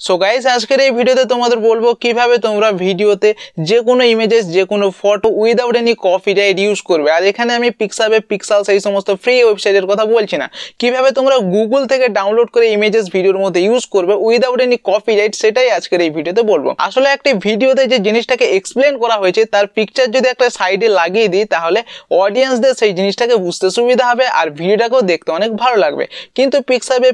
So guys আজকের এই ভিডিওতে তোমাদের বলবো কিভাবে তোমরা ভিডিওতে যে কোনো ইমেজেস যে কোনো photo without any copyright use করবে। আর এখানে আমি পিক্সেলস এই সমস্ত ফ্রি ওয়েবসাইটের কথা বলছি না, কিভাবে তোমরা গুগল থেকে ডাউনলোড করে ইমেজেস ভিডিওর মধ্যে ইউজ করবে উইদাউট এনি কপিরাইট, সেটাই আজকের এই ভিডিওতে বলবো। আসলে একটা ভিডিওতে যে জিনিসটাকে এক্সপ্লেন করা হয়েছে তার পিকচার যদি একটা সাইডে লাগিয়ে দিই তাহলে অডিয়েন্সদের সেই জিনিসটাকে বুঝতে সুবিধা হবে আর ভিডিওটাকেও দেখতে অনেক ভালো লাগবে। কিন্তু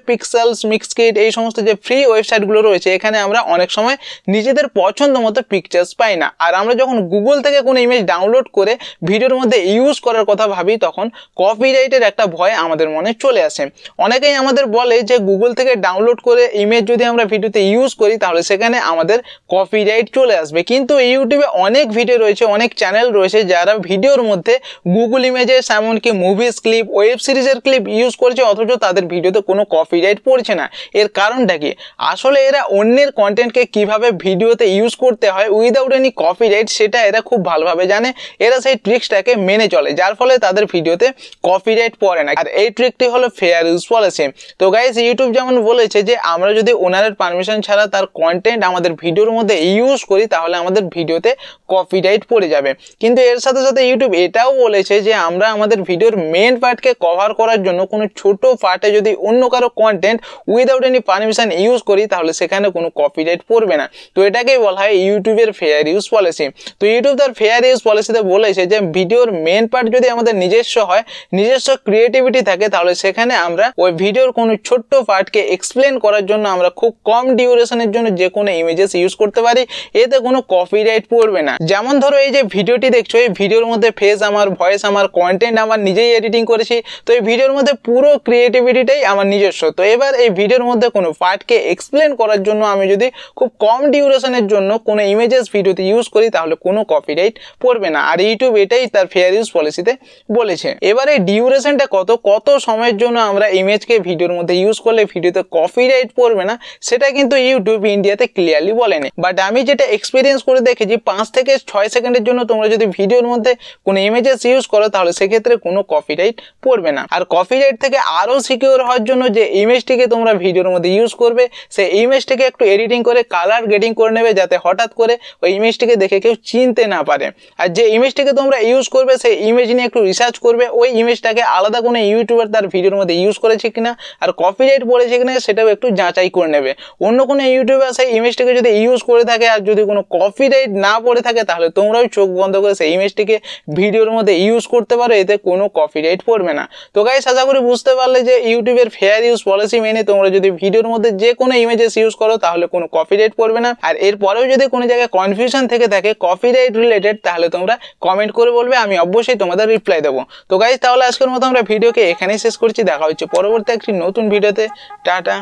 পিক্সেলস মিক্সকিট এই সমস্ত যে ফ্রি ওয়েবসাইটগুলো রয়েছে এখানে আমরা অনেক সময় নিজেদের পছন্দ মতো পিকচার্স পাই না। আর আমরা যখন গুগল থেকে কোনো ইমেজ ডাউনলোড করে ভিডিওর মধ্যে ইউজ করার কথা ভাবি তখন কপিরাইটের একটা ভয় আমাদের মনে চলে আসে। অনেকেই আমাদের বলে যে গুগল থেকে ডাউনলোড করে ইমেজ যদি আমরা ভিডিওতে ইউজ করি তাহলে সেখানে আমাদের কপিরাইট চলে আসবে। কিন্তু ইউটিউবে অনেক ভিডিও রয়েছে, অনেক চ্যানেল রয়েছে যারা ভিডিওর মধ্যে গুগল ইমেজেস এমনকি মুভিজ ক্লিপ, ওয়েব সিরিজের ক্লিপ ইউজ করছে অথচ তাদের ভিডিওতে কোনো কপিরাইট পড়ছে না। এর কারণটা কি? আসলে এরা অন্যের কন্টেন্টকে কিভাবে ভিডিওতে ইউজ করতে হয় উইদাউট এনি কপিরাইট সেটা এরা খুব ভালোভাবে জানে। এরা সেই ট্রিক্সটাকে মেনে চলে, যার ফলে তাদের ভিডিওতে কপিরাইট পড়ে না। আর এই ট্রিকটি হলো ফেয়ার ইউজ পলিসি। তো গাইস ইউটিউব যেমন বলেছে যে আমরা যদি ওনারের পারমিশন ছাড়া তার কন্টেন্ট আমাদের ভিডিওর মধ্যে ইউজ করি তাহলে আমাদের ভিডিওতে কপিরাইট পড়ে যাবে। কিন্তু এর সাথে সাথে ইউটিউব এটাও বলেছে যে আমরা আমাদের ভিডিওর মেন পার্টকে কভার করার জন্য কোনো ছোট পার্টে যদি অন্য কারো content without any permission use করি তাহলে সেখানে কোনো কপিরাইট পড়বে না। তো এটাকেই বলা হয় ইউটিউবের ফেয়ার ইউজ পলিসি। তো ইউটিউব তার ফেয়ার ইউজ পলিসিতে বলেছে যে ভিডিওর মেন পার্ট যদি আমাদের নিজস্ব হয়, নিজস্ব ক্রিয়েটিভিটি থাকে, তাহলে সেখানে আমরা ওই ভিডিওর কোনো ছোট্ট পার্টকে এক্সপ্লেন করার জন্য আমরা খুব কম ডিউরেশনের জন্য যে কোনো ইমেজেস ইউজ করতে পারি, এতে কোনো কপিরাইট পড়বে না। যেমন ধরো এই যে ভিডিওটি দেখছো, এই ভিডিওর মধ্যে ফেস আমার, ভয়েস আমার, কন্টেন্ট আমার নিজেই এডিটিং করেছি। তো এই ভিডিওর মধ্যে পুরো ক্রিয়েটিভিটিটাই আমার নিজস্ব। তো এবার এই ভিডিওর মধ্যে কোনো পার্টকে এক্সপ্লেন করার জন্য আমি যদি খুব কম ডিউরেশনের জন্য কোনো ইমেজেস ভিডিওতে ইউজ করি তাহলে কোনো কপিরাইট পড়বে না। আর ইউটিউব এটাই তার ফেয়ার ইউজ পলিসিতে বলেছে। এবার এই ডিউরেশনটা কত সময়ের জন্য আমরা ইমেজকে ভিডিওর মধ্যে ইউজ করলে ভিডিওতে কপিরাইট পড়বে না সেটা কিন্তু ইউটিউব ইন্ডিয়াতে ক্লিয়ারলি বলেনি। বাট আমি যেটা এক্সপিরিয়েন্স করে দেখেছি 5 থেকে 6 সেকেন্ডের জন্য তোমরা যদি ভিডিওর মধ্যে কোনো ইমেজেস ইউজ করো তাহলে সেক্ষেত্রে কোনো কপিরাইট পড়বে না। আর কপিরাইট থেকে আরো সিকিউর হওয়ার জন্য যে ইমেজটিকে তোমরা ভিডিওর মধ্যে ইউজ করবে সেই ইমেজটিকে একটু এডিটিং করে কালার গ্রেডিং করে নেবে যাতে হঠাৎ করে ওই ইমেজটিকে দেখে কেউ চিনতে না পারে। আর যে ইমেজটিকে তোমরা ইউজ করবে সেই ইমেজ নিয়ে একটু রিসার্চ করবে, ওই ইমেজটাকে আলাদা কোনো ইউটিউবার তার ভিডিওর মধ্যে ইউজ করেছে কিনা আর কপিরাইট পড়েছে কিনা সেটাও একটু যাচাই করে নেবে। অন্য কোনো ইউটিউবার সেই ইমেজটিকে যদি ইউজ করে থাকে আর যদি কোনো কপিরাইট না পড়ে থাকে তাহলে তোমরাও চোখ বন্ধ করে সেই ইমেজটিকে ভিডিওর মধ্যে ইউজ করতে পারো, এতে কোনো কপিরাইট পড়বে না। তো গাইস আশা করি বুঝতে পারলে যে ইউটিউবের ফেয়ার ইউজ পলিসি মেনে তোমরা যদি ভিডিওর মধ্যে যে কোনো ইমেজেস ইউজ করো তাহলে কোনো কপিরাইট পড়বে না। আর এরপরেও যদি কোনো জায়গায় কনফিউশন থেকে থাকে কপিরাইট রিলেটেড তাহলে তোমরা কমেন্ট করে বলবে, আমি অবশ্যই তোমাদের রিপ্লাই দেবো। তো গাইস তাহলে আজকের মতো আমরা ভিডিওকে এখানেই শেষ করছি। দেখা হচ্ছে পরবর্তী একটি নতুন ভিডিওতে। Tata,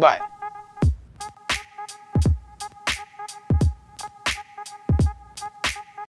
by.